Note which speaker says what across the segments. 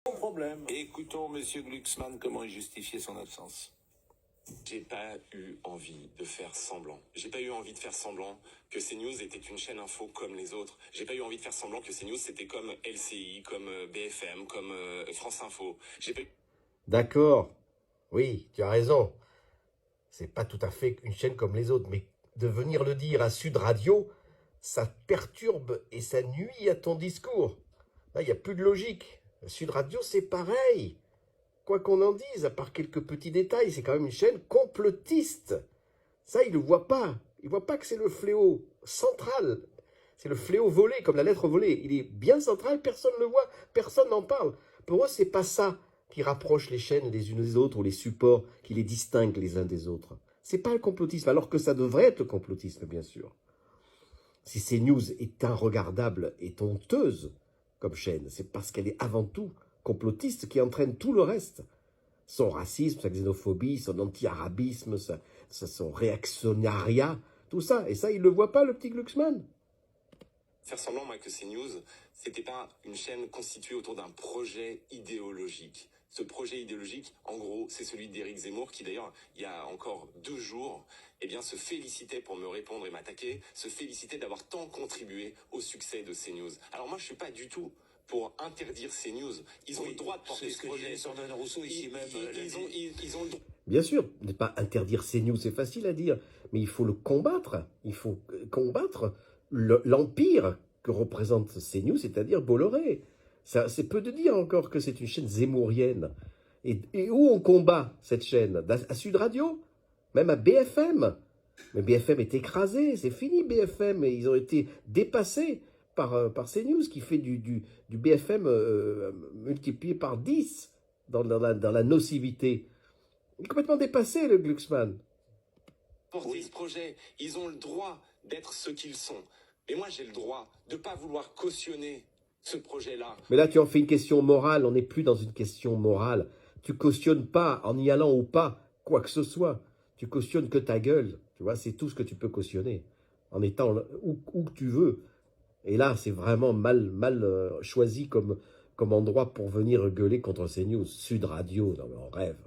Speaker 1: Problème.
Speaker 2: Écoutons Monsieur Glucksmann comment il justifiait son absence.
Speaker 3: J'ai pas eu envie de faire semblant. J'ai pas eu envie de faire semblant que CNews était une chaîne info comme les autres. J'ai pas eu envie de faire semblant que CNews c'était comme LCI, comme BFM, comme France Info. J'ai pas eu...
Speaker 4: D'accord, oui, tu as raison. C'est pas tout à fait une chaîne comme les autres, mais de venir le dire à Sud Radio, ça perturbe et ça nuit à ton discours. Là, il n'y a plus de logique. Sud Radio, c'est pareil. Quoi qu'on en dise, à part quelques petits détails, c'est quand même une chaîne complotiste. Ça, il ne le voit pas. Il ne voit pas que c'est le fléau central. C'est le fléau volé, comme la lettre volée. Il est bien central, personne ne le voit, personne n'en parle. Pour eux, c'est pas ça qui rapproche les chaînes les unes des autres ou les supports qui les distinguent les uns des autres. C'est pas le complotisme, alors que ça devrait être le complotisme, bien sûr. Si CNews est inregardable et honteuse comme chaîne, c'est parce qu'elle est avant tout complotiste qui entraîne tout le reste. Son racisme, sa xénophobie, son anti-arabisme, son réactionnariat, tout ça. Et ça, il ne le voit pas, le petit Glucksmann.
Speaker 3: Faire semblant, moi, que CNews, c'était pas une chaîne constituée autour d'un projet idéologique. Ce projet idéologique, en gros, c'est celui d'Éric Zemmour, qui d'ailleurs, il y a encore 2 jours, eh bien, se félicitait pour me répondre et m'attaquer, se félicitait d'avoir tant contribué au succès de CNews. Alors moi, je suis pas du tout pour interdire CNews. Ils ont le droit de porter ce projet.
Speaker 1: Sandrine Rousseau ici même.
Speaker 3: Ils ont le droit.
Speaker 4: Bien sûr, ne pas interdire CNews, c'est facile à dire, mais il faut le combattre. Il faut combattre l'empire que représente CNews, c'est-à-dire Bolloré. C'est peu de dire encore que c'est une chaîne zémourienne. Et où on combat cette chaîne? À Sud Radio? Même à BFM? Mais BFM est écrasé, c'est fini BFM, et ils ont été dépassés par CNews, qui fait du BFM multiplié par 10 dans la nocivité. Il est complètement dépassé, le Glucksmann.
Speaker 3: Porter ce projet. Ils ont le droit d'être ce qu'ils sont. Mais moi, j'ai le droit de ne pas vouloir cautionner ce projet-là.
Speaker 4: Mais là, tu en fais une question morale. On n'est plus dans une question morale. Tu cautionnes pas, en y allant ou pas, quoi que ce soit. Tu cautionnes que ta gueule. Tu vois, c'est tout ce que tu peux cautionner. En étant où tu veux. Et là, c'est vraiment mal choisi comme endroit pour venir gueuler contre CNews. Sud Radio, non mais on rêve.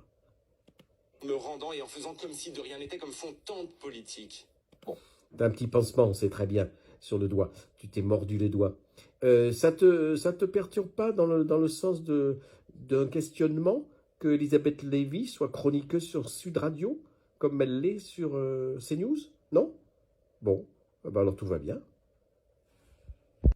Speaker 3: Me rendant et en faisant comme si de rien n'était, comme font tant de politiques.
Speaker 4: Bon, t'as un petit pansement, c'est très bien, sur le doigt. Tu t'es mordu les doigts. Ça te perturbe pas dans le sens d'un questionnement que Elisabeth Lévy soit chroniqueuse sur Sud Radio, comme elle l'est sur CNews? Non? Bon, ben alors tout va bien.